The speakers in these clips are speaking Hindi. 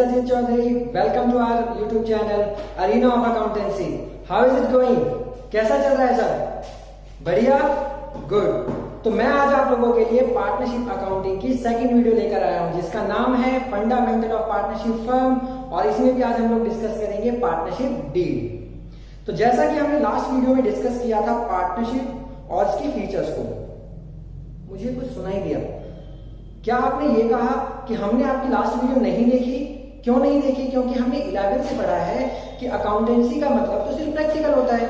Ajit Chaudhary. Welcome to our YouTube channel Arena of Accountancy. How is it going? कैसा चल रहा है सर? बढ़िया, गुड। तो मैं आज आप लोगों के लिए पार्टनरशिप अकाउंटिंग की सेकंड वीडियो लेकर आया हूं, जिसका नाम है फंडामेंटल ऑफ पार्टनरशिप फर्म, और इसमें भी आज हम लोग डिस्कस करेंगे पार्टनरशिप डीड। तो जैसा कि हमने लास्ट वीडियो में डिस्कस किया था पार्टनरशिप और इसकी फीचर्स को, मुझे कुछ सुनाई दिया। क्या आपने ये कहा कि हमने आपकी लास्ट वीडियो नहीं देखी? क्यों नहीं देखी? क्योंकि हमने 11th से पढ़ा है कि अकाउंटेंसी का मतलब तो सिर्फ प्रैक्टिकल होता है।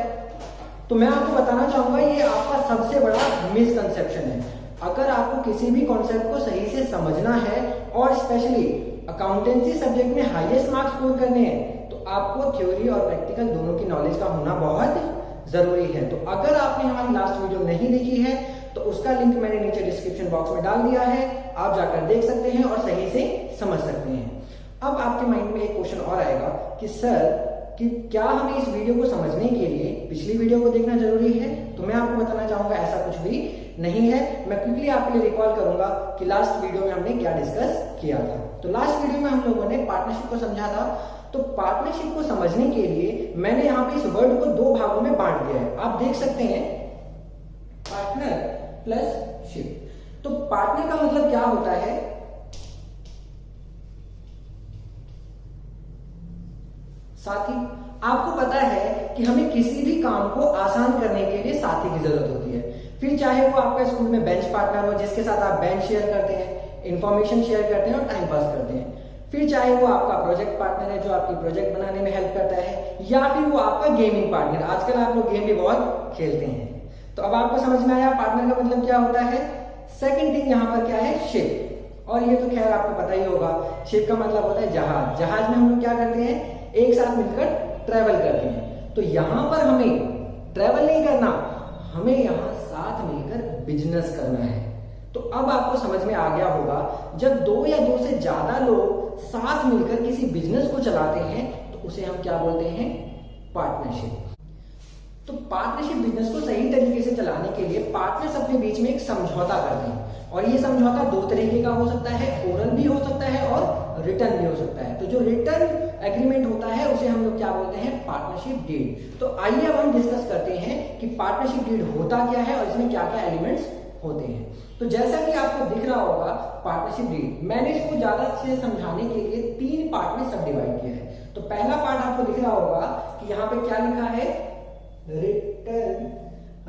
तो मैं आपको बताना चाहूंगा, ये आपका सबसे बड़ा मिसकंसेप्शन है। अगर आपको किसी भी कॉन्सेप्ट को सही से समझना है और स्पेशली अकाउंटेंसी सब्जेक्ट में हाईएस्ट मार्क्स स्कोर करने हैं, तो आपको थ्योरी और प्रैक्टिकल दोनों की नॉलेज का होना बहुत जरूरी है। तो अगर आपने हमारी लास्ट वीडियो नहीं देखी है तो उसका लिंक मैंने नीचे डिस्क्रिप्शन बॉक्स में डाल दिया है, आप जाकर देख सकते हैं और सही से समझ सकते हैं। अब आपके माइंड में एक क्वेश्चन और आएगा कि सर कि क्या हमें इस वीडियो को समझने के लिए पिछली वीडियो को देखना जरूरी है? तो मैं आपको बताना चाहूंगा ऐसा कुछ भी नहीं है। मैं क्विकली आपके लिए रिकॉल करूंगा कि लास्ट वीडियो में हमने क्या डिस्कस किया था। तो लास्ट वीडियो में हम लोगों ने पार्टनरशिप को समझा था। तो पार्टनरशिप को समझने के लिए मैंने यहाँ पे इस वर्ड को दो भागों में बांट दिया है। आप देख सकते हैं पार्टनर प्लस शिप। तो पार्टनर का मतलब क्या होता है? साथी। आपको पता है कि हमें किसी भी काम को आसान करने के लिए साथी की जरूरत होती है। फिर चाहे वो आपका स्कूल में बेंच पार्टनर हो, जिसके साथ आप बेंच शेयर करते हैं, इंफॉर्मेशन शेयर करते हैं और टाइम पास करते हैं। फिर चाहे वो आपका प्रोजेक्ट पार्टनर है, जो आपकी प्रोजेक्ट बनाने में हेल्प करता है, या फिर वो आपका गेमिंग पार्टनर। आजकल आप लोग गेम भी बहुत खेलते हैं। तो अब आपको समझ में आया पार्टनर का मतलब क्या होता है। सेकंड थिंग यहाँ पर क्या है? शिप। और ये तो खैर आपको पता ही होगा, शिप का मतलब होता है जहाज। जहाज में हम लोग क्या करते हैं? एक साथ मिलकर ट्रेवल करते हैं। तो यहां पर हमें ट्रेवल नहीं करना, हमें यहां साथ मिलकर बिजनेस करना है। तो अब आपको समझ में आ गया होगा, जब दो या दो से ज्यादा लोग साथ मिलकर किसी बिजनेस को चलाते हैं तो उसे हम क्या बोलते हैं? पार्टनरशिप। तो पार्टनरशिप बिजनेस को सही तरीके से चलाने के लिए पार्टनर्स अपने बीच में एक समझौता करते हैं, और ये समझौता दो तरीके का हो सकता है, ओरल भी हो सकता है और रिटर्न भी हो सकता है। तो जो रिटर्न एग्रीमेंट होता है उसे हम लोग क्या बोलते हैं? Partnership deed. तो आइए अब हम डिस्कस करते हैं कि पार्टनरशिप डीड होता क्या है और इसमें क्या क्या एलिमेंट्स होते हैं। तो जैसा कि आपको दिख रहा होगा पार्टनरशिप डीड, मैंने इसको ज्यादा से समझाने के लिए 3 पार्ट में सब डिवाइड किया है। तो पहला पार्ट आपको दिख रहा होगा कि यहाँ पे क्या लिखा है?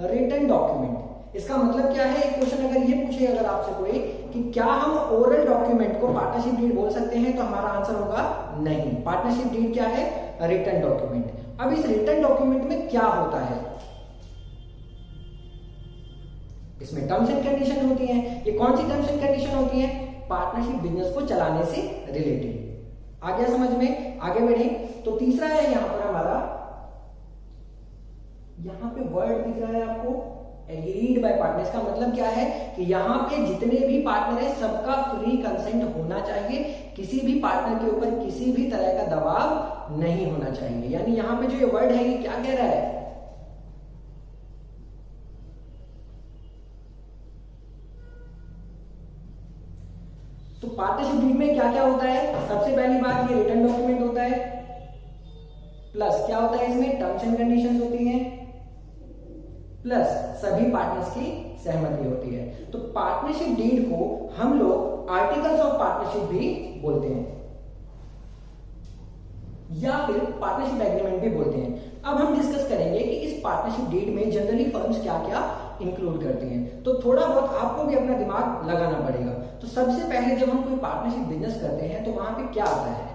Return document. इसका मतलब क्या है? एक क्वेश्चन अगर ये पूछे अगर आपसे कोई कि क्या हम ओरल डॉक्यूमेंट को पार्टनरशिप डीड बोल सकते हैं, तो हमारा आंसर होगा नहीं। पार्टनरशिप डीड क्या है? Return document. अब इस रिटर्न डॉक्यूमेंट में क्या होता है? इसमें टर्म्स एंड कंडीशन होती हैं। ये कौन सी टर्म्स एंड कंडीशन होती हैं? पार्टनरशिप बिजनेस को चलाने से रिलेटेड। आ गया समझ में? आगे बढ़े तो तीसरा है यहां पर हमारा, यहां पे वर्ड दिख रहा है आपको एग्रीड बाय पार्टनर्स। का मतलब क्या है कि यहाँ पे जितने भी पार्टनर है सबका फ्री कंसेंट होना चाहिए। किसी भी पार्टनर के ऊपर किसी भी तरह का दबाव नहीं होना चाहिए। यानी यहाँ पे जो ये वर्ड है ये क्या कह रहा है? तो पार्टनरशिप डीड में क्या क्या होता है? सबसे पहली बात ये रिटर्न डॉक्यूमेंट होता है, प्लस क्या होता है इसमें? टर्म्स एंड कंडीशंस होती हैं, प्लस सभी पार्टनर्स की सहमति होती है। तो पार्टनरशिप डीड को हम लोग आर्टिकल्स ऑफ पार्टनरशिप भी बोलते हैं, या फिर पार्टनरशिप एग्रीमेंट भी बोलते हैं। अब हम डिस्कस करेंगे कि इस पार्टनरशिप डीड में जनरली फर्म्स क्या क्या इंक्लूड करती हैं। तो थोड़ा बहुत आपको भी अपना दिमाग लगाना पड़ेगा। तो सबसे पहले जब हम कोई पार्टनरशिप बिजनेस करते हैं तो वहां पे क्या आता है?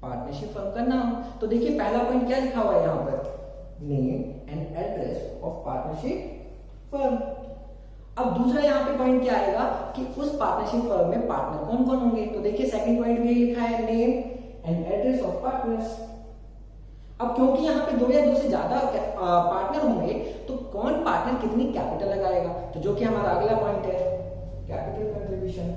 पार्टनरशिप फर्म का नाम। तो देखिए पहला पॉइंट क्या लिखा हुआ है यहाँ पर? Name and address of partnership firm. अब दूसरा यहाँ पे पॉइंट क्या आएगा कि उस पार्टनरशिप फर्म में पार्टनर कौन कौन होंगे। तो देखिए सेकंड पॉइंट में लिखा है name and address of partners. अब क्योंकि यहाँ पे दो या दो से ज्यादा पार्टनर होंगे तो कौन पार्टनर कितनी कैपिटल लगाएगा, तो जो कि हमारा अगला पॉइंट है कैपिटल कंट्रीब्यूशन।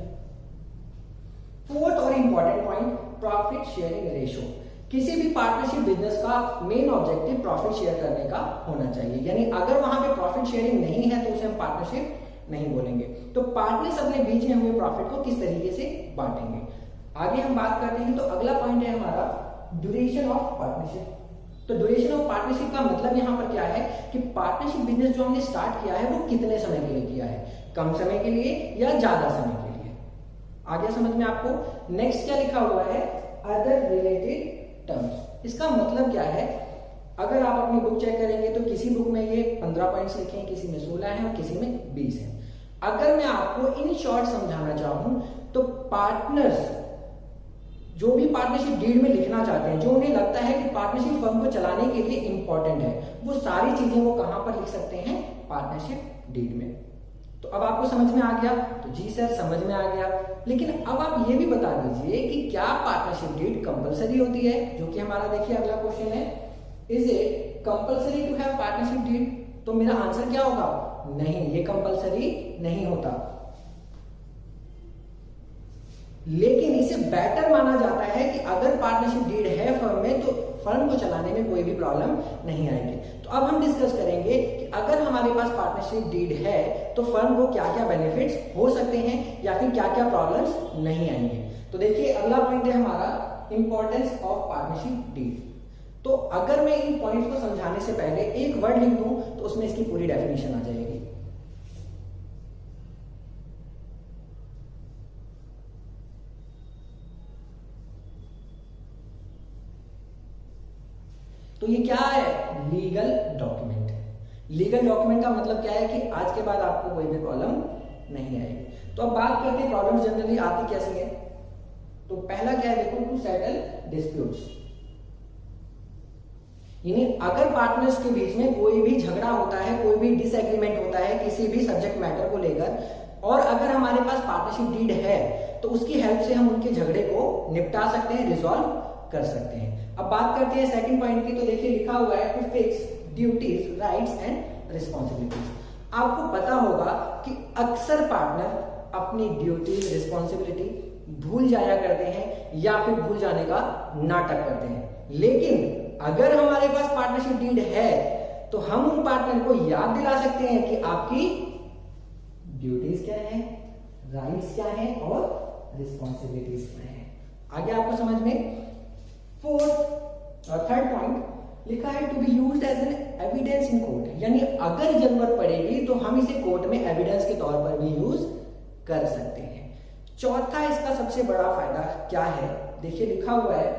फोर्थ और important point profit sharing ratio. किसी भी पार्टनरशिप बिजनेस का मेन ऑब्जेक्टिव प्रॉफिट शेयर करने का होना चाहिए। यानी अगर वहां पे प्रॉफिट शेयरिंग नहीं है तो उसे हम पार्टनरशिप नहीं बोलेंगे। तो पार्टनर्स अपने बीच में हुए प्रॉफिट को किस तरीके से बांटेंगे? आगे हम बात करते हैं तो अगला पॉइंट है हमारा ड्यूरेशन ऑफ पार्टनरशिप। तो ड्यूरेशन ऑफ पार्टनरशिप का मतलब यहाँ पर क्या है कि पार्टनरशिप बिजनेस जो हमने स्टार्ट किया है वो कितने समय के लिए किया है, कम समय के लिए या ज्यादा समय के लिए। आगे समझ में आपको। नेक्स्ट क्या लिखा हुआ है, अदर रिलेटेड टर्म्स। इसका मतलब क्या है, अगर आप अपनी बुक चेक करेंगे तो किसी बुक में ये 15 पॉइंट्स लिखे हैं, किसी में 16 है और किसी में 20 है। अगर मैं आपको इन शॉर्ट समझाना चाहूं तो पार्टनर्स जो भी पार्टनरशिप डीड में लिखना चाहते हैं, जो उन्हें लगता है कि पार्टनरशिप फर्म को चलाने के लिए इंपॉर्टेंट है, वो सारी चीजें वो कहां पर लिख सकते हैं, पार्टनरशिप डीड में। तो अब आपको समझ में आ गया? तो जी सर समझ में आ गया। लेकिन अब आप ये भी बता दीजिए कि क्या पार्टनरशिप डीड कंपलसरी होती है, जो कि हमारा देखिए अगला क्वेश्चन है, is it compulsory to have partnership deed? तो मेरा आंसर क्या होगा, नहीं, ये कंपलसरी नहीं होता। लेकिन इसे बेटर माना जाता है कि अगर पार्टनरशिप डीड है फर्म में तो फर्म को चलाने में कोई भी प्रॉब्लम नहीं आएगी। तो अब हम डिस्कस करेंगे कि अगर हमारे पास पार्टनरशिप डीड है तो फर्म को क्या क्या बेनिफिट्स हो सकते हैं या फिर क्या क्या प्रॉब्लम्स नहीं आएंगे। तो देखिए अगला पॉइंट है हमारा इंपॉर्टेंस ऑफ पार्टनरशिप डीड। तो अगर मैं इन पॉइंट्स को समझाने से पहले एक वर्ड लिख दूं तो उसमें इसकी पूरी डेफिनेशन आ जाएगी। तो ये क्या है, लीगल डॉक्यूमेंट। लीगल डॉक्यूमेंट का मतलब क्या है कि आज के बाद आपको कोई भी प्रॉब्लम नहीं आएगी। तो अब बात करते हैं प्रॉब्लम जनरली आती कैसे है। तो पहला क्या है, देखो, टू सेटल डिस्प्यूट्स। यानी अगर पार्टनर्स के बीच में कोई भी झगड़ा होता है, कोई भी डिसएग्रीमेंट होता है किसी भी सब्जेक्ट मैटर को लेकर, और अगर हमारे पास पार्टनरशिप डीड है तो उसकी हेल्प से हम उनके झगड़े को निपटा सकते हैं, रिजॉल्व कर सकते हैं। अब बात करते हैं सेकंड पॉइंट की। तो देखिए लिखा हुआ है to fix duties, rights and responsibilities. आपको पता होगा कि अक्सर पार्टनर अपनी ड्यूटीज, रिस्पॉन्सिबिलिटी भूल जाया करते हैं या फिर भूल जाने का नाटक करते हैं। लेकिन अगर हमारे पास पार्टनरशिप डीड है तो हम उन पार्टनर को याद दिला सकते हैं कि आपकी ड्यूटीज क्या है, राइट्स क्या है और रिस्पॉन्सिबिलिटीज क्या है। आगे आपको समझ में। फोर्थ और थर्ड पॉइंट लिखा है to be used as an evidence in court. यानी अगर जरूरत पड़ेगी तो हम इसे कोर्ट में एविडेंस के तौर पर भी यूज कर सकते हैं। चौथा इसका सबसे बड़ा फायदा क्या है, देखिए लिखा हुआ है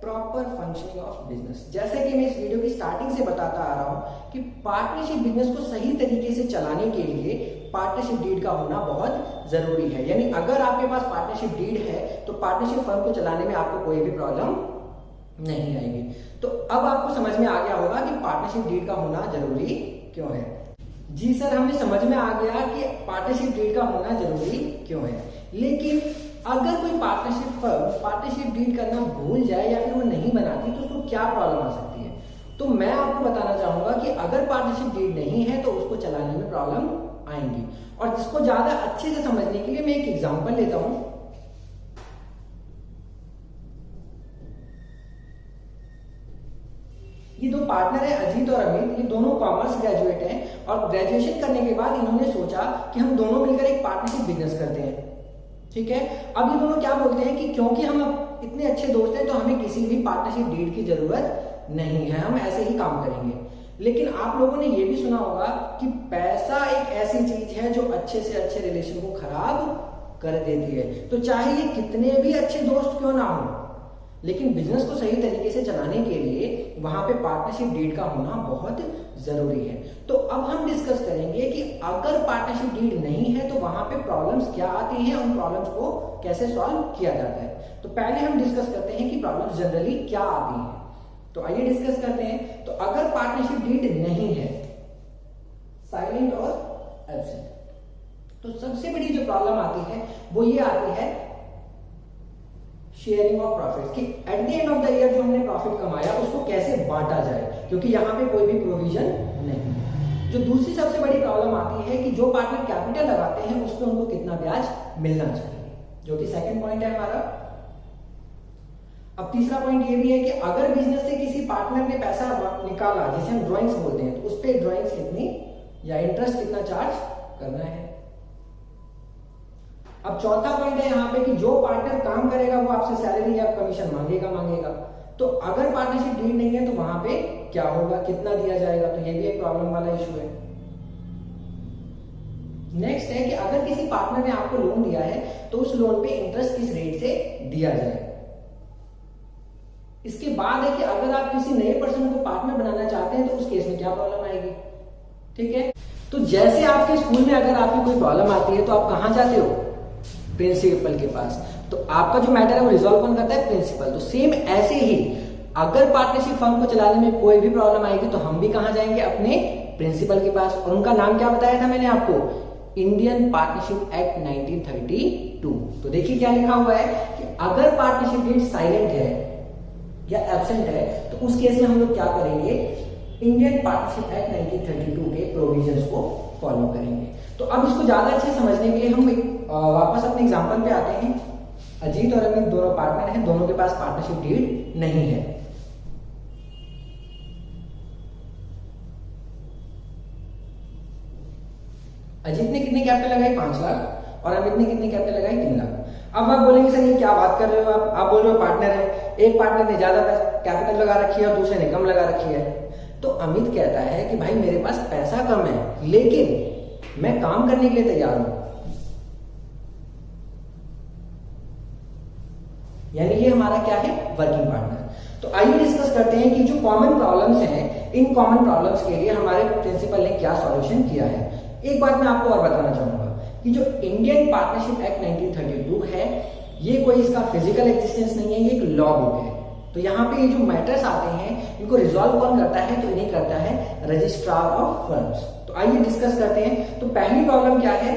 प्रॉपर फंक्शनिंग ऑफ बिजनेस। जैसे कि मैं इस वीडियो की स्टार्टिंग से बताता आ रहा हूं कि पार्टनरशिप बिजनेस को सही तरीके से चलाने के लिए पार्टनरशिप डीड का होना बहुत जरूरी है। यानी अगर आपके पास पार्टनरशिप डीड है तो पार्टनरशिप फर्म को चलाने में आपको कोई भी प्रॉब्लम नहीं आएगी। तो अब आपको समझ में आ गया होगा कि पार्टनरशिप डीड का होना जरूरी क्यों है। जी सर, हमें समझ में आ गया कि पार्टनरशिप डीड का होना जरूरी क्यों है। लेकिन अगर कोई पार्टनरशिप फर्म पार्टनरशिप डीड करना भूल जाए या फिर वो नहीं बनाती तो उसको क्या प्रॉब्लम आ सकती है। तो मैं आपको बताना चाहूंगा कि अगर पार्टनरशिप डीड नहीं है तो उसको चलाने में प्रॉब्लम आएंगी। और जिसको ज्यादा अच्छे से समझने के लिए मैं एक एग्जांपल लेता हूं। ये दो पार्टनर है अजीत और अमित, ये दोनों कॉमर्स ग्रेजुएट हैं और ग्रेजुएशन करने के बाद इन्होंने सोचा कि हम दोनों मिलकर एक पार्टनरशिप बिजनेस करते हैं। ठीक है, अब ये दोनों क्या बोलते हैं कि क्योंकि हम इतने अच्छे दोस्त हैं तो हमें किसी भी पार्टनरशिप डीड की जरूरत नहीं है, हम ऐसे ही काम करेंगे। लेकिन आप लोगों ने ये भी सुना होगा कि पैसा एक ऐसी चीज है जो अच्छे से अच्छे रिलेशन को खराब कर देती है। तो चाहे ये कितने भी अच्छे दोस्त क्यों ना हो, लेकिन बिजनेस को सही तरीके से चलाने के लिए वहां पे पार्टनरशिप डीड का होना बहुत जरूरी है। तो अब हम डिस्कस करेंगे कि अगर पार्टनरशिप डीड नहीं है तो वहां पे प्रॉब्लम्स क्या आती हैं, उन प्रॉब्लम्स को कैसे सॉल्व किया जाता है। तो पहले हम डिस्कस करते हैं कि प्रॉब्लम्स जनरली क्या आती हैं। तो आइए डिस्कस करते हैं। तो अगर पार्टनरशिप डीड नहीं है, साइलेंट और एब्सेंट, तो सबसे बड़ी जो प्रॉब्लम आती है वो ये आती है शेयरिंग ऑफ प्रॉफिट, कि at the end of the year जो हमने प्रॉफिट कमाया उसको कैसे बांटा जाए, क्योंकि यहां पे कोई भी प्रोविजन नहीं है। जो दूसरी सबसे बड़ी प्रॉब्लम आती है कि जो पार्टनर कैपिटल लगाते हैं उस पर उनको कितना ब्याज मिलना चाहिए, जो कि सेकंड पॉइंट है हमारा। अब तीसरा पॉइंट ये भी है कि अगर बिजनेस से किसी पार्टनर ने पैसा निकाला, जिसे हम ड्रॉइंग्स बोलते हैं, तो उस पर ड्रॉइंग्स कितनी या इंटरेस्ट कितना चार्ज करना है। अब चौथा पॉइंट है यहाँ पे कि जो पार्टनर काम करेगा वो आपसे सैलरी या कमीशन मांगेगा। तो अगर पार्टनरशिप डीड नहीं है तो वहां पे क्या होगा, कितना दिया जाएगा, तो ये भी एक प्रॉब्लम वाला इशू है। नेक्स्ट है कि अगर किसी पार्टनर ने आपको लोन दिया है तो उस लोन पे इंटरेस्ट किस रेट से दिया जाए। इसके बाद है कि अगर आप किसी नए पर्सन को पार्टनर बनाना चाहते हैं तो उस केस में क्या प्रॉब्लम आएगी। ठीक है, तो जैसे आपके स्कूल में अगर आपकी कोई प्रॉब्लम आती है तो आप कहां जाते हो, प्रिंसिपल के पास। तो आपका जो मैटर है वो रिजॉल्व कौन करता है, प्रिंसिपल। तो सेम ऐसे ही अगर पार्टनरशिप फर्म को चलाने में कोई भी प्रॉब्लम आएगी तो हम भी कहां जाएंगे, अपने प्रिंसिपल के पास। और उनका नाम क्या बताया था मैंने आपको, इंडियन पार्टनरशिप एक्ट 1932। तो देखिए क्या लिखा हुआ है कि अगर पार्टनरशिप डीड साइलेंट है या एब्सेंट है तो उस केस में हम लोग क्या करेंगे, इंडियन पार्टनरशिप एक्ट 1932 के प्रोविजंस को फॉलो करेंगे। तो अब इसको ज्यादा अच्छे समझने के लिए हम वापस अपने एग्जांपल पे आते हैं। अजीत और अमित दोनों पार्टनर हैं, दोनों के पास पार्टनरशिप डीड नहीं है। अजीत ने कितनी कैपिटल लगाई, 5 लाख, और अमित ने कितनी कैपिटल लगाई, 3 लाख। अब आप बोलेंगे सर ये क्या बात कर रहे हो आप बोल रहे हो पार्टनर है, एक पार्टनर ने ज्यादा कैपिटल लगा रखी है और दूसरे ने कम लगा रखी है। तो अमित कहता है कि भाई मेरे पास पैसा कम है लेकिन मैं काम करने के लिए तैयार हूं, यानी ये हमारा क्या है, वर्किंग पार्टनर। तो आइए डिस्कस करते हैं कि जो कॉमन प्रॉब्लम्स हैं, इन कॉमन प्रॉब्लम्स के लिए हमारे प्रिंसिपल ने क्या सॉल्यूशन किया है। एक बात मैं आपको और बताना चाहूंगा कि जो इंडियन पार्टनरशिप एक्ट 1932 है ये कोई इसका फिजिकल एग्जिस्टेंस नहीं है, ये एक लॉ बुक है। तो यहाँ पे ये जो मैटर्स आते हैं इनको रिजॉल्व कौन करता है, तो इन्हें करता है रजिस्ट्रार ऑफ फर्म्स। तो आइए डिस्कस करते हैं। तो पहली प्रॉब्लम क्या है,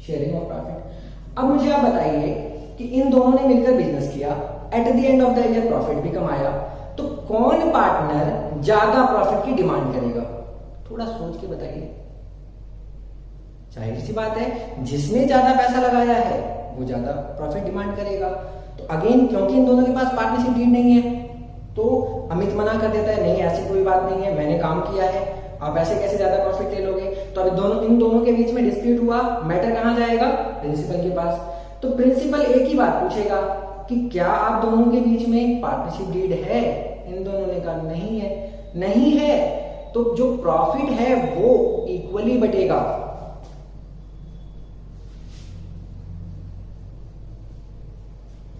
शेयरिंग ऑफ प्रॉफिट। अब मुझे आप बताइए कि इन दोनों ने मिलकर बिजनेस किया, at the end of the year profit भी कमाया, तो कौन पार्टनर ज्यादा प्रॉफिट की डिमांड करेगा, थोड़ा सोच के बताइए। जाहिर सी बात है जिसने ज्यादा पैसा लगाया है वो ज्यादा प्रॉफिट डिमांड करेगा। तो अगेन क्योंकि इन दोनों के पास पार्टनरशिप डीड नहीं है तो अमित मना कर देता है, नहीं ऐसी कोई बात नहीं है, मैंने काम किया है, आप ऐसे कैसे ज्यादा प्रॉफिट ले लोगे। तो अभी इन दोनों के बीच में डिस्प्यूट हुआ, मैटर कहां जाएगा, प्रिंसिपल के पास। तो प्रिंसिपल एक ही बात पूछेगा कि क्या आप दोनों के बीच में पार्टनरशिप डीड है। इन दोनों ने कहा नहीं है, नहीं है तो जो प्रॉफिट है वो इक्वली बटेगा।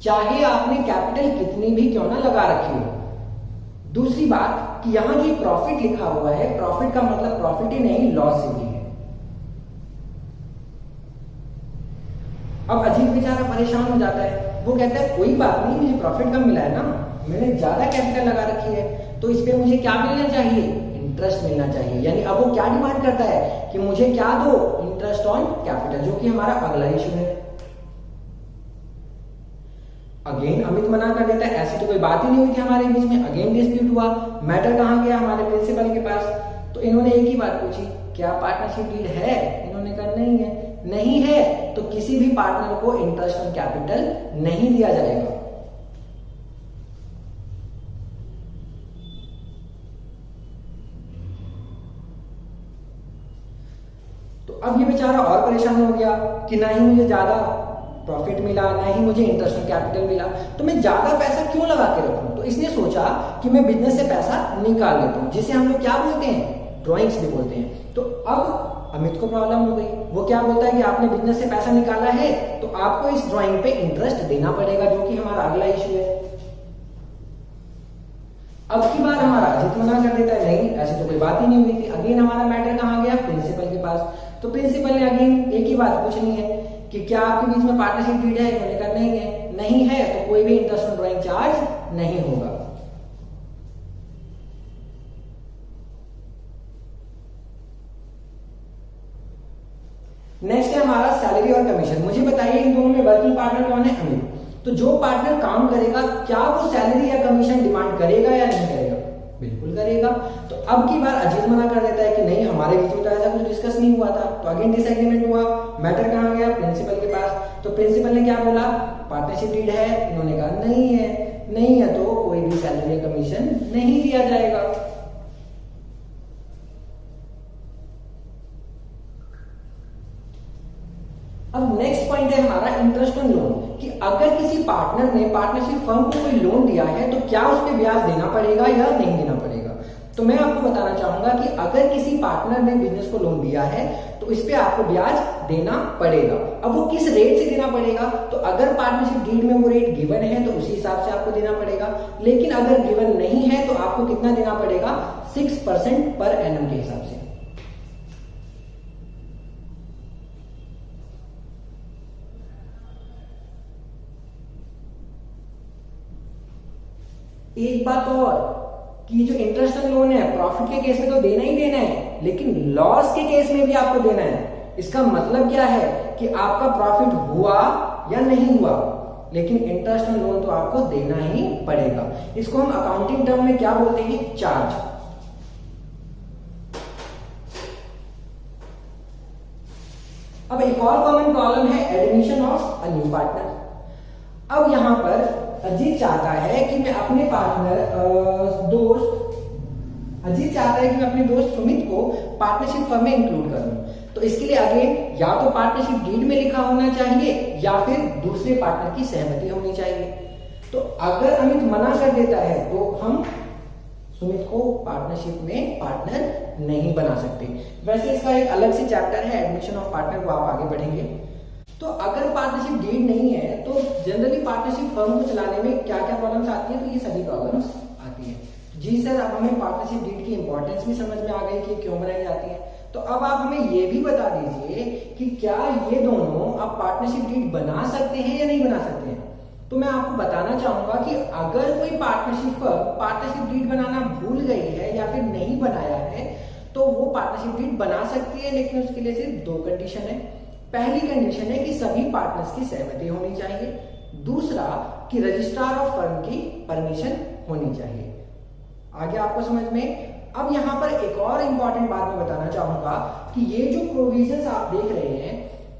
चाहे आपने कैपिटल कितनी भी क्यों ना लगा रखी हो। दूसरी बात कि यहां जो प्रॉफिट लिखा हुआ है, प्रॉफिट का मतलब प्रॉफिट ही नहीं लॉस से भी है। अब अजीत बेचारा परेशान हो जाता है, वो कहता है कोई बात नहीं, मुझे प्रॉफिट कम मिला है ना, मैंने ज्यादा कैपिटल लगा रखी है, तो इस पे मुझे क्या मिलना चाहिए, इंटरेस्ट मिलना चाहिए। यानी अब वो क्या डिमांड करता है कि मुझे क्या दो, इंटरेस्ट ऑन कैपिटल, जो कि हमारा अगला इशू है। अगेन अमित मना कर देता है, ऐसी तो कोई बात ही नहीं हुई थी हमारे बीच में। अगेन डिस्प्यूट हुआ, मैटर कहां गया, हमारे प्रिंसिपल के पास। तो इन्होंने एक ही बात पूछी, क्या पार्टनरशिप डीड है, इन्होंने कहा नहीं है। नहीं है तो किसी भी पार्टनर को इंटरेस्ट ऑन कैपिटल नहीं दिया जाएगा। तो अब ये बेचारा और परेशान हो गया कि ना ही मुझे ज्यादा प्रॉफिट मिला, ना ही मुझे इंटरेस्ट ऑन कैपिटल मिला, तो मैं ज्यादा पैसा क्यों लगा के रखूं। तो इसने सोचा कि मैं बिजनेस से पैसा निकाल लेता हूं, जिसे हम लोग क्या बोलते हैं, ड्रॉइंग्स भी बोलते हैं। तो अब अमित को प्रॉब्लम हो गई, वो क्या बोलता है कि आपने बिजनेस से पैसा निकाला है तो आपको इस ड्रॉइंग पे इंटरेस्ट देना पड़ेगा, जो कि हमारा अगला इशू है। अब की बार हमारा अजीत मना कर देता है, नहीं ऐसी तो कोई बात ही नहीं हुई थी। अगेन हमारा मैटर कहां गया, प्रिंसिपल के पास। तो प्रिंसिपल ने अगेन एक ही बात पूछनी है कि क्या आपके बीच में पार्टनरशिप डीड है, उन्होंने कहा नहीं है। नहीं है तो कोई भी इंटरेस्ट ऑन ड्रॉइंग चार्ज नहीं होगा। नेक्स्ट है हमारा सैलरी और कमीशन। मुझे बताइए इन दोनों में वर्किंग पार्टनर कौन है, अमित। तो जो पार्टनर काम करेगा क्या वो सैलरी या कमीशन डिमांड करेगा या नहीं करेगा, बिल्कुल करेगा। तो अब की बार अजीत मना कर देता है कि नहीं हमारे बीच में तो ऐसा कुछ डिस्कस नहीं हुआ था। तो अगेन डिसएग्रीमेंट हुआ, मैटर कहां गया, प्रिंसिपल के पास। तो प्रिंसिपल ने क्या बोला, पार्टनरशिप डीड है, इन्होंने कहा नहीं है। नहीं है तो कोई भी सैलरी या कमीशन नहीं दिया जाएगा। अब नेक्स्ट पॉइंट पार्टनर ने पार्टनरशिप फर्म को कोई लोन दिया है तो क्या उस पर ब्याज देना पड़ेगा या नहीं देना पड़ेगा। तो मैं आपको बताना चाहूंगा कि अगर किसी पार्टनर ने बिजनेस को लोन दिया है तो इस पे आपको ब्याज देना पड़ेगा। अब वो किस रेट से देना पड़ेगा, तो अगर पार्टनरशिप डीड में वो रेट गिवन है तो उसी हिसाब से आपको देना पड़ेगा, लेकिन अगर गिवन नहीं है तो आपको कितना देना पड़ेगा, 6% पर एनम के हिसाब से। एक बात और कि जो इंटरेस्ट ऑन लोन है प्रॉफिट के केस में तो देना ही देना है, लेकिन लॉस के केस में भी आपको देना है। इसका मतलब क्या है कि आपका प्रॉफिट हुआ या नहीं हुआ, लेकिन इंटरेस्ट ऑन लोन तो आपको देना ही पड़ेगा। इसको हम अकाउंटिंग टर्म में क्या बोलते हैं, चार्ज। अब एक और कॉमन प्रॉब्लम है admission of a new partner. अब यहां पर अजीत चाहता है कि मैं अपने अजीत चाहता है कि मैं अपने दोस्त सुमित को पार्टनरशिप फर्म में इंक्लूड करूं। तो इसके लिए अगेन या तो पार्टनरशिप डीड में लिखा होना चाहिए या फिर दूसरे पार्टनर की सहमति होनी चाहिए। तो अगर अमित मना कर देता है तो हम सुमित को पार्टनरशिप में पार्टनर नहीं बना सकते। वैसे इसका एक अलग से चैप्टर है एडमिशन ऑफ पार्टनर, को आप आगे बढ़ेंगे। तो अगर पार्टनरशिप डीड नहीं है तो जनरली पार्टनरशिप फर्म को चलाने में क्या क्या प्रॉब्लम्स आती है, तो ये सभी प्रॉब्लम्स आती है। जी सर, अब हमें पार्टनरशिप डीड की इंपॉर्टेंस भी समझ में आ गई कि क्यों बनाई जाती है। तो अब आप हमें ये भी बता दीजिए कि क्या ये दोनों आप पार्टनरशिप डीड बना सकते हैं या नहीं बना सकते हैं। तो मैं आपको बताना चाहूंगा कि अगर कोई पार्टनरशिप फर्म पार्टनरशिप डीड बनाना भूल गई है या फिर नहीं बनाया है तो वो पार्टनरशिप डीड बना सकती है, लेकिन उसके लिए सिर्फ 2 कंडीशन है। पहली कंडीशन है कि सभी पार्टनर्स की सहमति होनी चाहिए, दूसरा कि रजिस्ट्रार ऑफ फर्म की परमिशन होनी चाहिए। आगे आपको समझ में। अब यहां पर एक और इंपॉर्टेंट बात मैं बताना चाहूंगा कि ये जो प्रोविजंस आप देख रहे हैं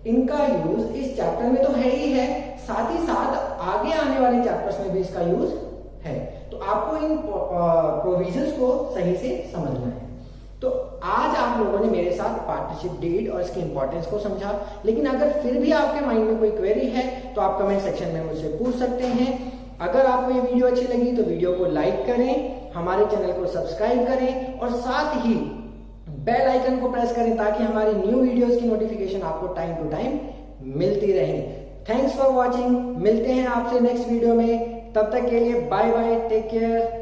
इनका यूज इस चैप्टर में तो है ही है, साथ ही साथ आगे आने वाले चैप्टर्स में भी इसका यूज है। तो आपको इन प्रोविजंस को सही से समझना है। तो आज आप लोगों ने मेरे साथ पार्टनरशिप डीड और इसकी इंपॉर्टेंस को समझा, लेकिन अगर फिर भी आपके माइंड में कोई क्वेरी है तो आप कमेंट सेक्शन में मुझसे पूछ सकते हैं। अगर आपको ये वीडियो अच्छी लगी तो वीडियो को लाइक करें, हमारे चैनल को सब्सक्राइब करें और साथ ही बेल आइकन को प्रेस करें ताकि हमारी न्यू वीडियोस की नोटिफिकेशन आपको टाइम टू टाइम मिलती रहे। Thanks for watching. मिलते हैं आपसे नेक्स्ट वीडियो में, तब तक के लिए बाय बाय, टेक केयर।